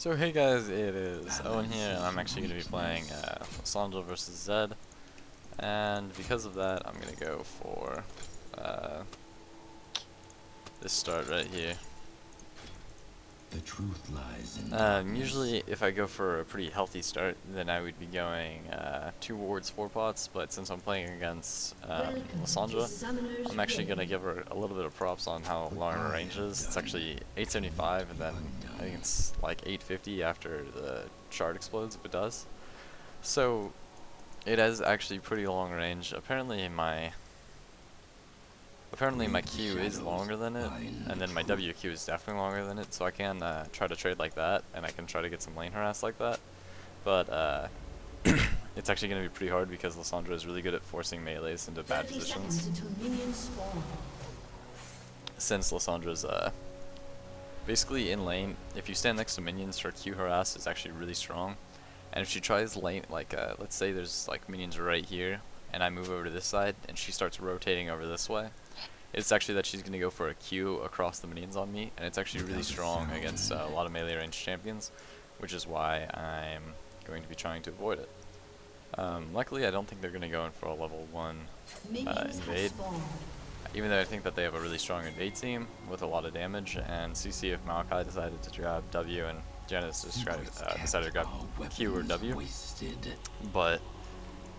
So hey guys, it is Owen here, and I'm actually going to be playing Lysandra versus Zed, and because of that, I'm going to go for this start right here. The truth lies in Usually, if I go for a pretty healthy start, then I would be going 2 wards, 4 pots, but since I'm playing against Lysandra, I'm actually going to give her a little bit of props on how long her range is. It's actually 875, and then I think it's like 850 after the shard explodes, if it does. So, it has actually pretty long range. Apparently my Q is longer than it, and then my WQ is definitely longer than it, so I can try to trade like that, and I can try to get some lane harass like that. But it's actually going to be pretty hard because Lysandra is really good at forcing melees into bad positions. Since Lysandra's basically in lane, if you stand next to minions, her Q harass is actually really strong. And if she tries lane, like let's say there's like minions right here, and I move over to this side, and she starts rotating over this way, it's actually that she's going to go for a Q across the minions on me, and it's actually really strong against a lot of melee range champions, which is why I'm going to be trying to avoid it. Luckily, I don't think they're going to go in for a level 1 invade, even though I think that they have a really strong invade team with a lot of damage, and CC if Maokai decided to grab W and Janice decided to grab Q or W, but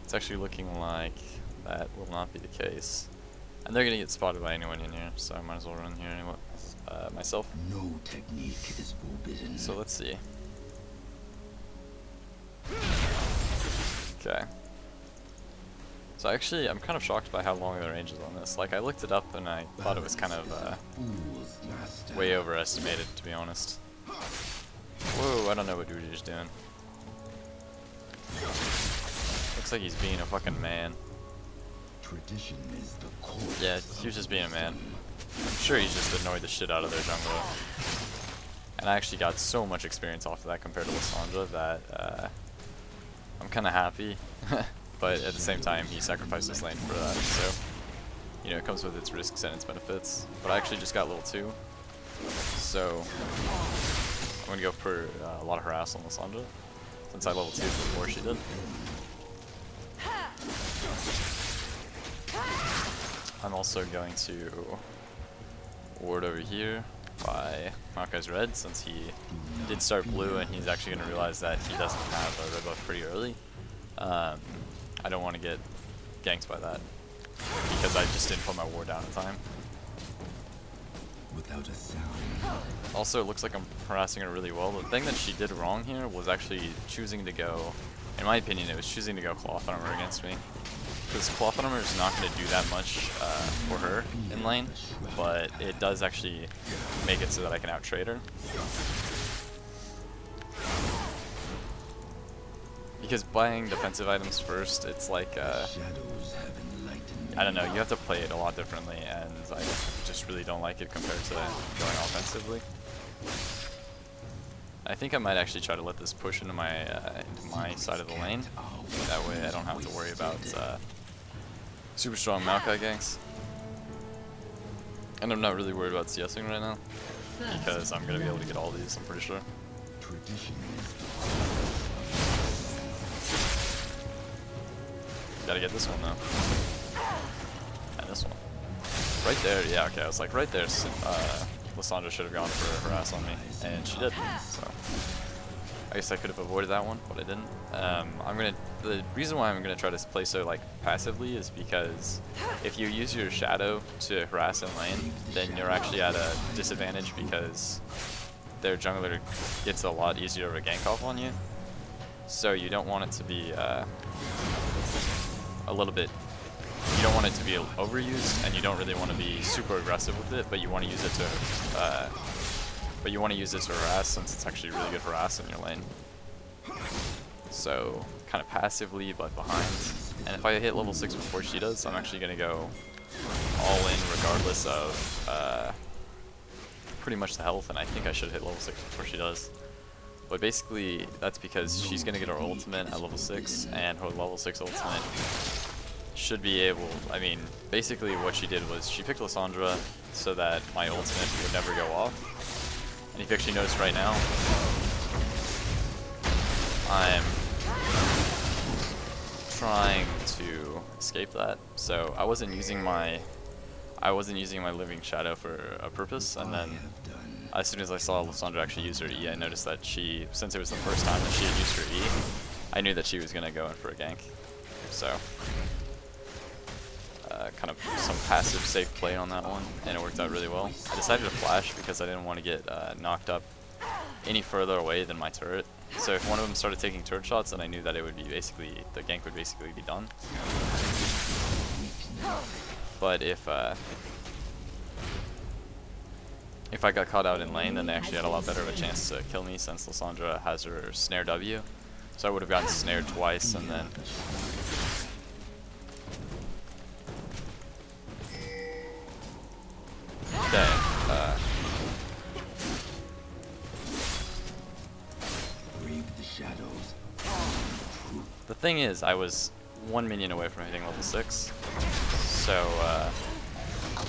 it's actually looking like that will not be the case. And they're gonna get spotted by anyone in here, so I might as well run here anyway, myself. no technique is forbidden. So let's see. Okay. So actually, I'm kind of shocked by how long the range is on this. Like, I looked it up and I thought it was kind of way overestimated, to be honest. Whoa, I don't know what Rudy's doing. Looks like he's being a fucking man. Tradition is the core. Yeah, he was just being a man. I'm sure he's just annoyed the shit out of their jungler. And I actually got so much experience off of that compared to Lysandra that I'm kind of happy. But at the same time, he sacrificed his lane for that. So, you know, it comes with its risks and its benefits. But I actually just got level 2. So, I'm going to go for a lot of harass on Lysandra, since I leveled 2 before she did. I'm also going to ward over here by Maokai's red, since he did start blue and he's actually going to realize that he doesn't have a red buff pretty early. I don't want to get ganked by that because I just didn't put my ward down in time. Without a sound. Also, it looks like I'm harassing her really well. The thing that she did wrong here was actually choosing to go, in my opinion, it was choosing to go Cloth Armor against me. Because Cloth Armor is not going to do that much for her in lane, but it does actually make it so that I can out-trade her. Because buying defensive items first, it's like, I don't know, you have to play it a lot differently, and I just really don't like it compared to going offensively. I think I might actually try to let this push into my side of the lane. That way I don't have to worry about super strong Maokai ganks. And I'm not really worried about CSing right now, because I'm going to be able to get all these, I'm pretty sure. Gotta get this one though. And this one. Right there, yeah, okay, I was like, right there, Lysandra should have gone for a harass on me, and she did, so. I guess I could have avoided that one, but I didn't. The reason why I'm gonna try to play so like passively is because if you use your shadow to harass in lane, then you're actually at a disadvantage because their jungler gets a lot easier of a gank off on you. So you don't want it to be a little bit. You don't want it to be overused, and you don't really want to be super aggressive with it, but you want to use it to harass, since it's actually really good harass in your lane. So, kind of passively, but behind. And if I hit level 6 before she does, I'm actually going to go all in regardless of pretty much the health, and I think I should hit level 6 before she does. But basically, that's because she's going to get her ultimate at level 6, and her level 6 ultimate should be able, I mean, basically what she did was she picked Lysandra so that my ultimate would never go off. And if you actually notice right now, I'm trying to escape that. So I wasn't using my living shadow for a purpose, and then as soon as I saw Lysandra actually use her E, I noticed that since it was the first time that she had used her E, I knew that she was gonna go in for a gank. So kind of some passive safe play on that one, and it worked out really well. I decided to flash because I didn't want to get knocked up any further away than my turret. So if one of them started taking turret shots, then I knew that it would be the gank would basically be done. But if I got caught out in lane, then they actually had a lot better of a chance to kill me, since Lysandra has her snare W. So I would have gotten snared twice, and then the thing is, I was 1 minion away from hitting level 6, so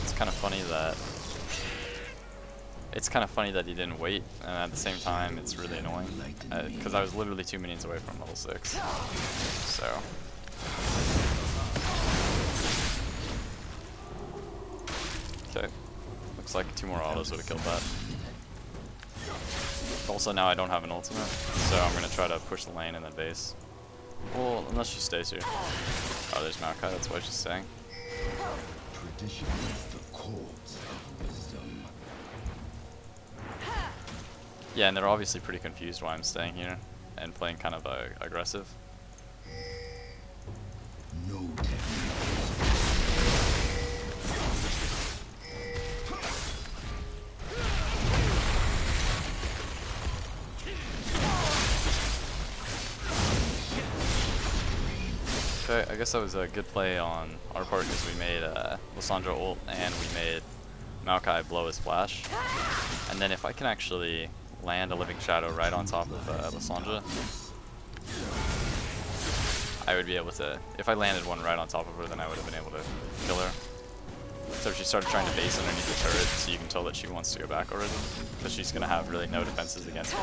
it's kind of funny that he didn't wait, and at the same time it's really annoying because I was literally 2 minions away from level 6. So okay, looks like 2 more autos would have killed that. Also now I don't have an ultimate, so I'm gonna try to push the lane and then base. Well, unless she stays here. Oh, there's Maokai, that's why she's staying. Tradition is the corpse of wisdom. Yeah, and they're obviously pretty confused why I'm staying here and playing kind of aggressive. No technique. Okay, I guess that was a good play on our part because we made Lysandra ult and we made Maokai blow his flash. And then if I can actually land a living shadow right on top of Lysandra, I would be able to, if I landed one right on top of her, then I would have been able to kill her. So if she started trying to base underneath the turret, so you can tell that she wants to go back already, because she's going to have really no defenses against me,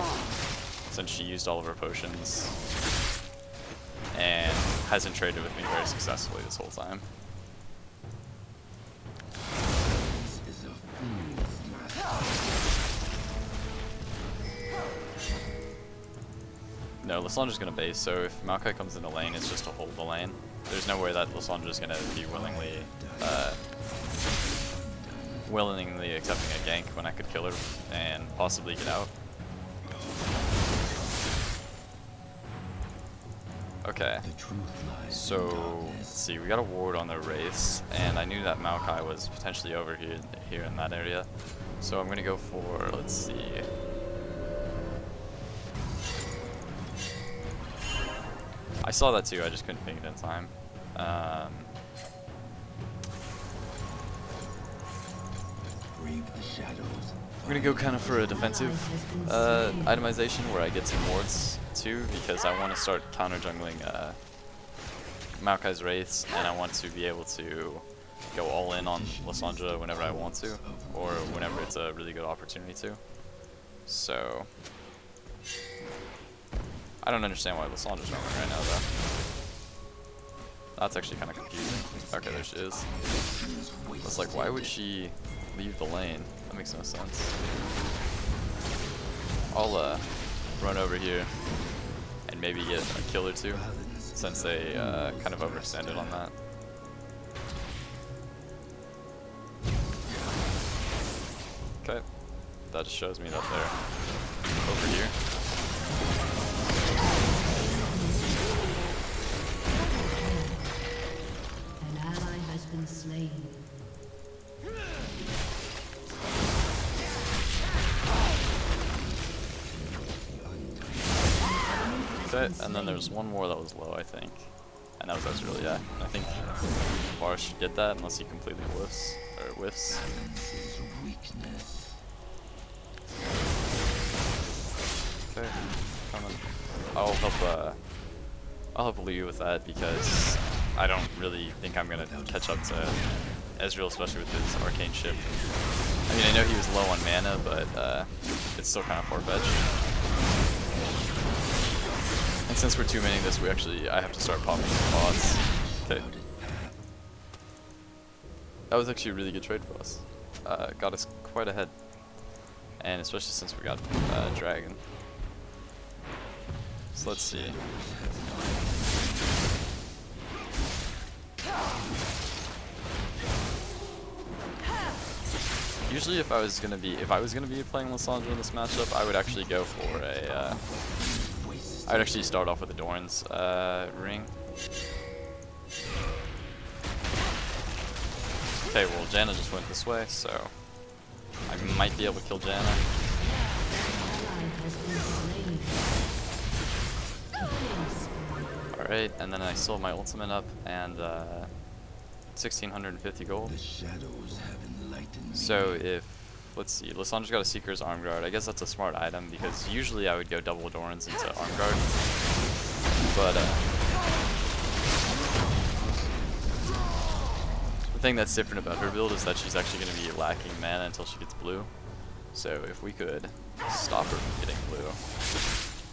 since she used all of her potions and hasn't traded with me very successfully this whole time. No, Lysandra's gonna base, so if Maokai comes in the lane, it's just to hold the lane. There's no way that Lysandra's gonna be willingly accepting a gank when I could kill her and possibly get out. Okay, so let's see, we got a ward on their race, and I knew that Maokai was potentially over here in that area. So I'm gonna go for, let's see. I saw that too, I just couldn't ping it in time. I'm gonna go kind of for a defensive itemization where I get some wards too, because I want to start counter jungling Maokai's wraiths, and I want to be able to go all in on Lysandra whenever I want to, or whenever it's a really good opportunity to. So I don't understand why Lysandra's running right now though. That's actually kind of confusing. Okay, there she is. I was like, why would she leave the lane? That makes no sense. I'll run over here and maybe get a kill or two, since they kind of overextended on that. Okay, that just shows me that they're over here. An ally has been slain. Okay, and then there's one more that was low, I think. And that was Ezreal, yeah. I think Varus should get that unless he completely whiffs. Okay, coming. I'll help Liu with that, because I don't really think I'm gonna catch up to Ezreal, especially with his arcane ship. I mean, I know he was low on mana, but it's still kind of far-fetched. And since we're 2-manning this, I have to start popping bots. Okay. That was actually a really good trade for us. Got us quite ahead. And especially since we got Dragon. So let's see. Usually if I was gonna be playing Lissandra in this matchup, I would actually go for a I would actually start off with a Doran's ring. Okay, well Janna just went this way, so I might be able to kill Janna. Alright, and then I still have my ultimate up and 1650 gold. So if, let's see, Lissandra's got a Seeker's Arm Guard. I guess that's a smart item because usually I would go double Dorans into Arm Guard. But the thing that's different about her build is that she's actually going to be lacking mana until she gets blue. So if we could stop her from getting blue,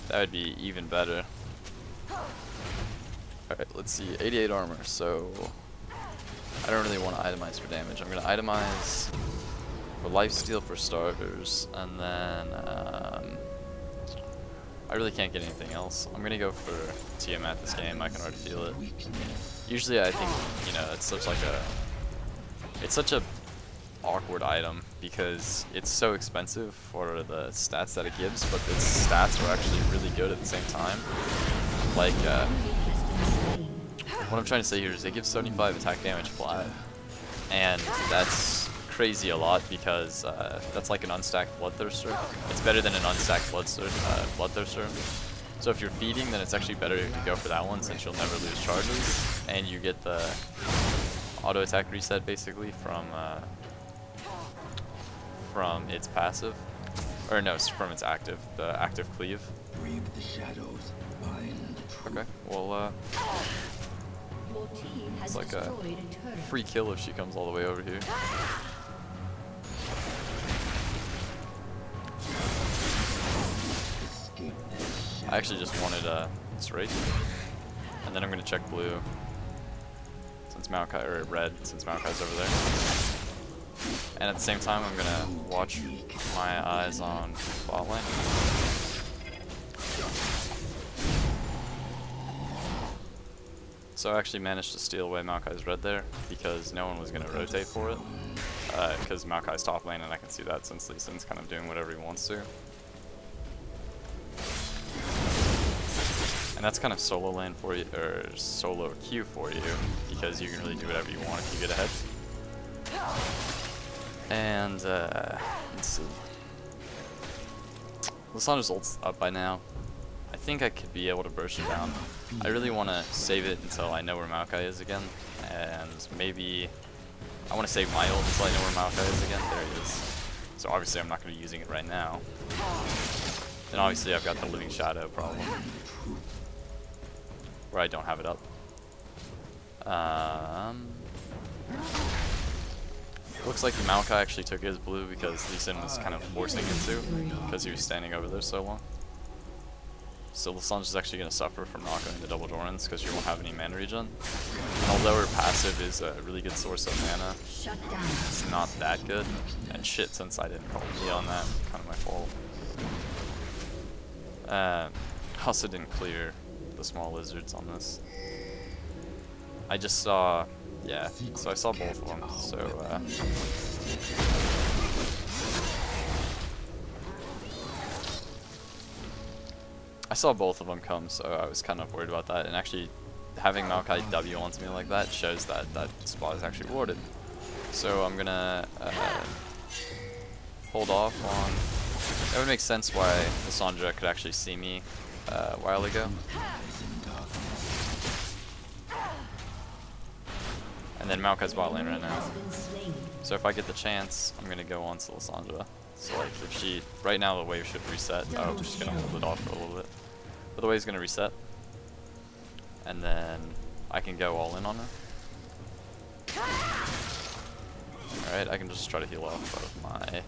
that would be even better. Alright, let's see, 88 armor, so I don't really want to itemize for damage. I'm going to itemize for lifesteal for starters, and then I really can't get anything else. I'm going to go for Tiamat this game, I can already feel it. Usually I think, you know, it's such a awkward item because it's so expensive for the stats that it gives, but its stats are actually really good at the same time. Like, what I'm trying to say here is it gives 75 attack damage flat, and that's crazy a lot because that's like an unstacked Bloodthirster. It's better than an unstacked Bloodthirster. So if you're feeding, then it's actually better to go for that one since you'll never lose charges, and you get the auto attack reset basically from its passive, or no, from its active, the active cleave. Okay, well it's like a free kill if she comes all the way over here. I actually just wanted straight, and then I'm gonna check blue since Maokai, or red since Maokai's over there. And at the same time, I'm gonna watch my eyes on bot lane. So I actually managed to steal away Maokai's red there because no one was gonna rotate for it. Because Maokai's top lane, and I can see that since Lee Sin's kind of doing whatever he wants to. And that's kind of solo lane for you, or solo queue for you, because you can really do whatever you want if you get ahead. And let's see. Lissandra's ult's up by now. I think I could be able to burst it down. I really want to save it until I know where Maokai is again, and maybe I want to save my ult until I know where Maokai is again. There he is. So obviously I'm not going to be using it right now. And obviously I've got the Living Shadow problem, where I don't have it up. Looks like Maokai actually took his blue because Lee Sin was kind of forcing it to, because he was standing over there so long. So Lissandra's actually going to suffer from not going to double Dorans because she won't have any mana regen. And although her passive is a really good source of mana, it's not that good. And shit, since I didn't call me on that, kind of my fault. I also didn't clear the small lizards on this. I just saw, yeah, so I saw both of them, so I saw both of them come, so I was kind of worried about that, and actually having Maokai W onto me like that shows that that spot is actually warded. So I'm gonna hold off on, that would make sense why Lissandra could actually see me a while ago. And then Maokai's bot lane right now. So if I get the chance, I'm gonna go on to Lissandra. So like if she, right now the wave should reset. Oh, I'm just gonna hold it off for a little bit. But the wave's gonna reset. And then I can go all in on her. Alright, I can just try to heal off of my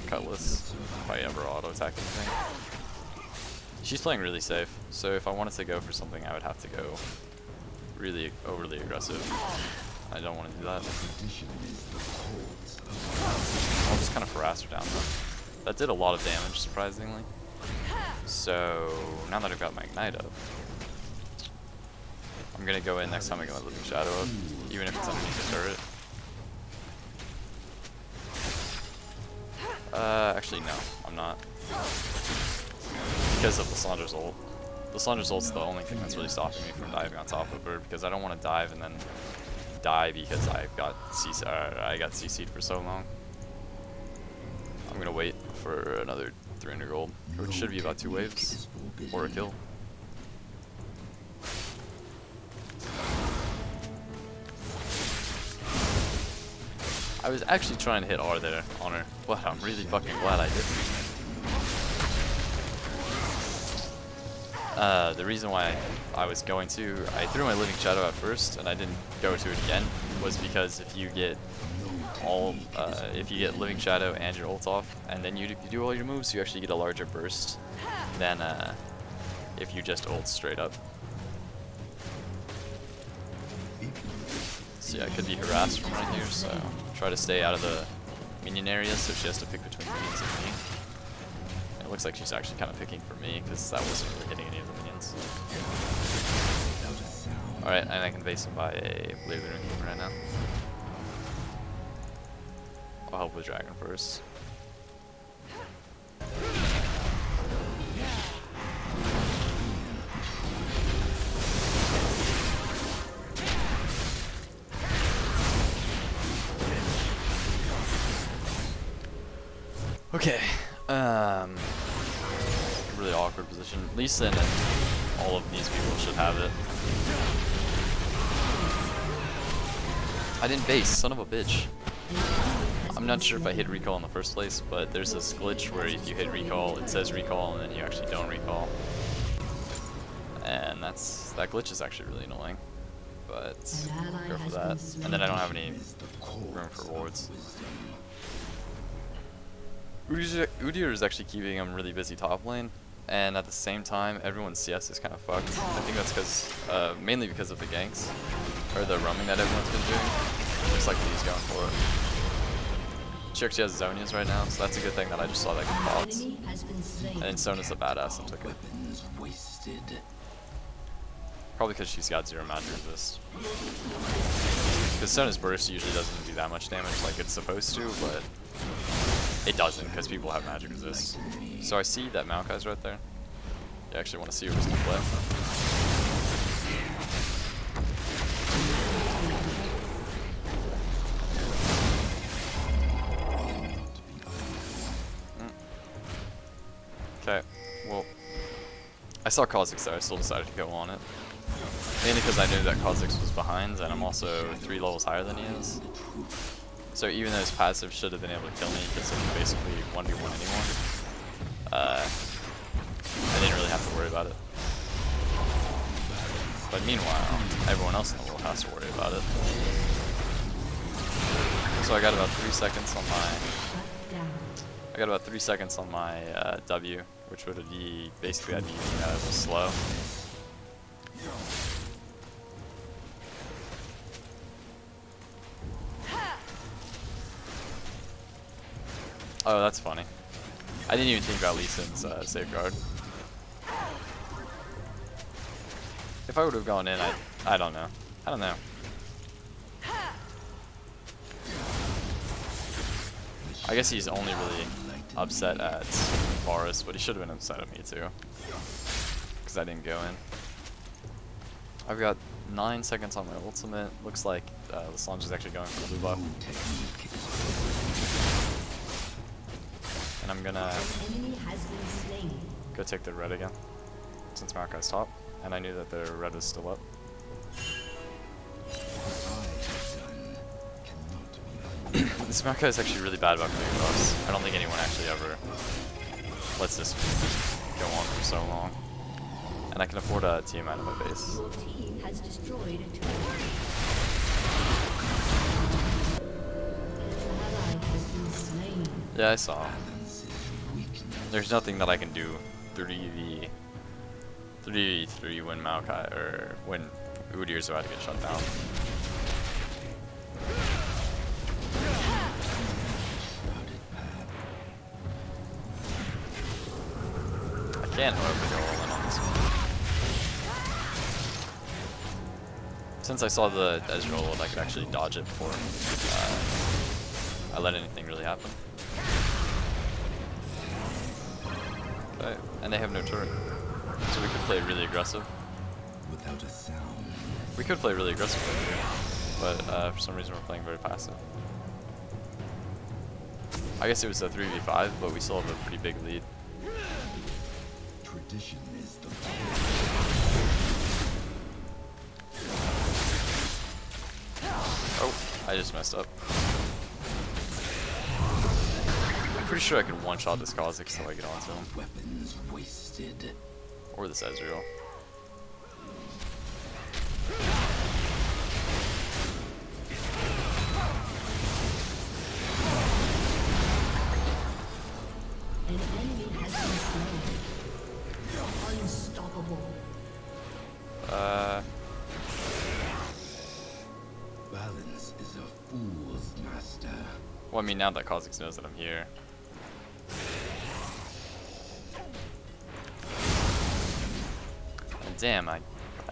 Cutlass if I ever auto attack anything. She's playing really safe, so if I wanted to go for something, I would have to go really overly aggressive. I don't want to do that. I'll just kind of harass her down though. That did a lot of damage, surprisingly. So now that I've got my Ignite up, I'm gonna go in next time I get my Living Shadow up, even if it's underneath the turret. Actually no, I'm not. Because of Lissandra's ult. Lissandra's ult's the only thing that's really stopping me from diving on top of her, because I don't want to dive and then die because I got CC'd for so long. I'm gonna wait for another 300 gold, which should be about 2 waves, or a kill. I was actually trying to hit R there on her, but I'm really fucking glad I didn't. The reason why I was going to, I threw my Living Shadow at first and I didn't go to it again, was because if you get Living Shadow and your ult off, and then you do all your moves, you actually get a larger burst than if you just ult straight up. So yeah, I could be harassed from right here, so try to stay out of the minion area so she has to pick between minions and me. And it looks like she's actually kind of picking for me because that wasn't really hitting any of the minions. Alright, and I can base him by a Blade Lunar King right now. I'll help with Dragon first. Okay, really awkward position. Lee Sin and all of these people should have it. I didn't base, son of a bitch. I'm not sure if I hit recall in the first place, but there's this glitch where if you hit recall, it says recall, and then you actually don't recall. And that glitch is actually really annoying. But go for that. And then I don't have any room for wards. Udyr is actually keeping him really busy top lane, and at the same time, everyone's CS is kind of fucked. I think that's because, mainly because of the ganks, or the roaming that everyone's been doing. Looks like he's going for it. She actually has Zonias right now, so that's a good thing that I just saw that get popped. And then Sona's the badass and took it. Probably because she's got 0 magic resist. Because Sona's burst usually doesn't do that much damage like it's supposed to, but it doesn't, because people have magic resist. So I see that Maokai's right there. You actually want to see who's going to play. Okay, well, I saw Kha'Zix there, I still decided to go on it. Mainly because I knew that Kha'Zix was behind, and I'm also 3 levels higher than he is. So even though his passive should have been able to kill me because he can basically 1v1 anyone, I didn't really have to worry about it. But meanwhile, everyone else in the world has to worry about it. So I got about 3 seconds on my W, which would be basically I'd be using that as a slow. Oh, that's funny. I didn't even think about Lee Sin's safeguard. If I would have gone in, I don't know. I don't know. I guess he's only really upset at Forest, but he should have been upset at me too. Because I didn't go in. I've got 9 seconds on my ultimate. Looks like Lissandra's actually going for the blue buff. And I'm gonna go take the red again, since Maokai's top, and I knew that the red was still up. This Maokai is actually really bad about clearing buffs. I don't think anyone actually ever lets this go on for so long. And I can afford a TM out of my base. Your team has destroyed a turret. An ally has been slain. Yeah, I saw. There's nothing that I can do 3v 3v3 when Maokai or when Udyr's about to get shut down. I can't hope to go all in on this one. Since I saw the Ezreal ult, I could actually dodge it before I let anything really happen. Okay, and they have no turret. So we could play really aggressive. Without a sound. We could play really aggressive over here, but for some reason we're playing very passive. I guess it was a 3v5, but we still have a pretty big lead. Tradition is the Oh, I just messed up. I'm pretty sure I could one-shot this Kha'Zix until I get onto him. weapons wasted. Or this Ezreal. An enemy has been slain. Unstoppable. Balance is a fool's master. Well, I mean, now that Kha'Zix knows that I'm here. And damn, I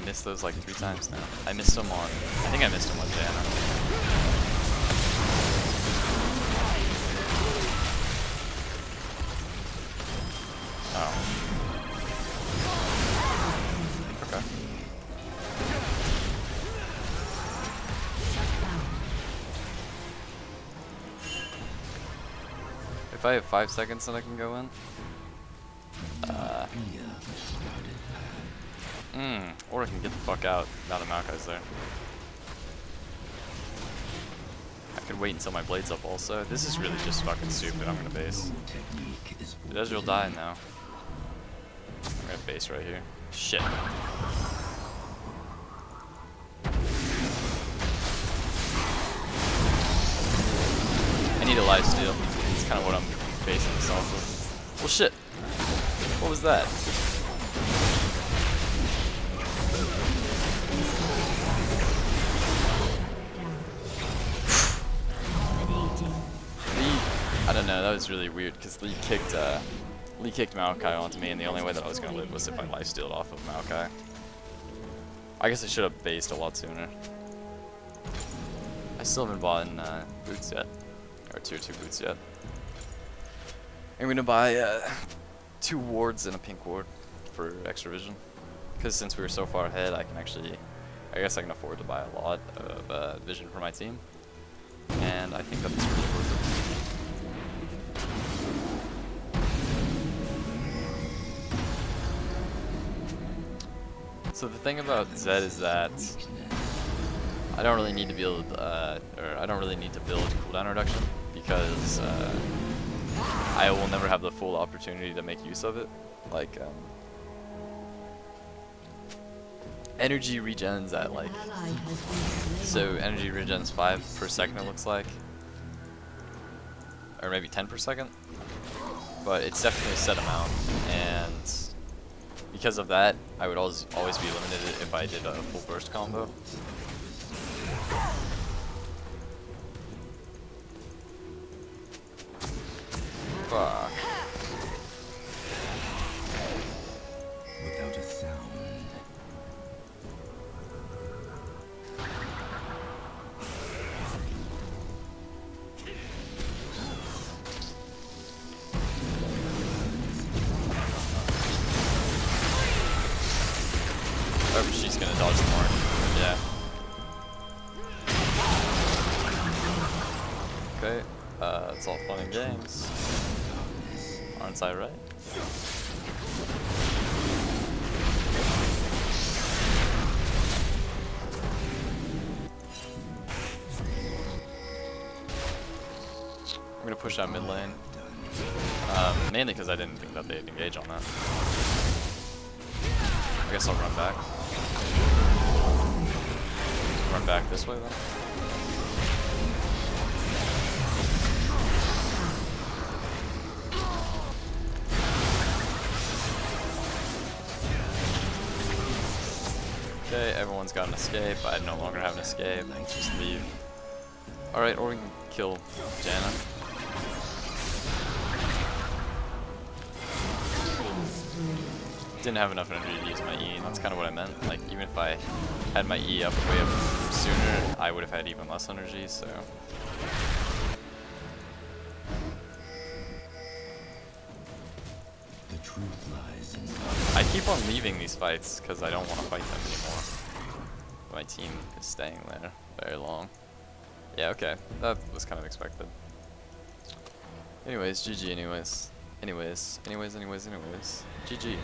missed those like 3 times now. I missed them on, I think I missed them on Janna. Oh. Okay. If I have 5 seconds, then I can go in. Or I can get the fuck out now that Maokai's there. I could wait until my blade's up also. This is really just fucking stupid. I'm gonna base. Did Ezreal die now? I'm gonna base right here. Shit. I need a lifesteal. It's kind of what I'm basing this off of. Well, shit. What was that? I don't know, that was really weird because Lee kicked Maokai onto me, and the only way that I was gonna live was if I lifestealed off of Maokai. I guess I should have based a lot sooner. I still haven't bought boots yet, or tier 2 boots yet. I'm gonna buy 2 wards and a pink ward for extra vision, because since we were so far ahead, I guess I can afford to buy a lot of vision for my team, and I think that's really worth it. So the thing about Zed is that I don't really need to build, I don't really need to build cooldown reduction because I will never have the full opportunity to make use of it. Like, energy regens at like, so energy regens 5 per second it looks like, or maybe 10 per second, but it's definitely a set amount, and because of that, I would always be limited if I did a full burst combo. Fuck. Without a sound. Oh, she's gonna dodge some more. Yeah. Okay, it's all fun and games. Aren't I right? I'm gonna push out mid lane. Mainly because I didn't think that they'd engage on that. I guess I'll run back. Run back this way then. everyone's got an escape. I no longer have an escape. Just leave. Alright, or we can kill Janna. Didn't have enough energy to use my E, and that's kind of what I meant. Like, even if I had my E up way up sooner, I would have had even less energy, so. The truth lies in I keep on leaving these fights because I don't want to fight them anymore. My team is staying there very long. Yeah, okay. That was kind of expected. Anyways, GG anyways. Anyways. GG.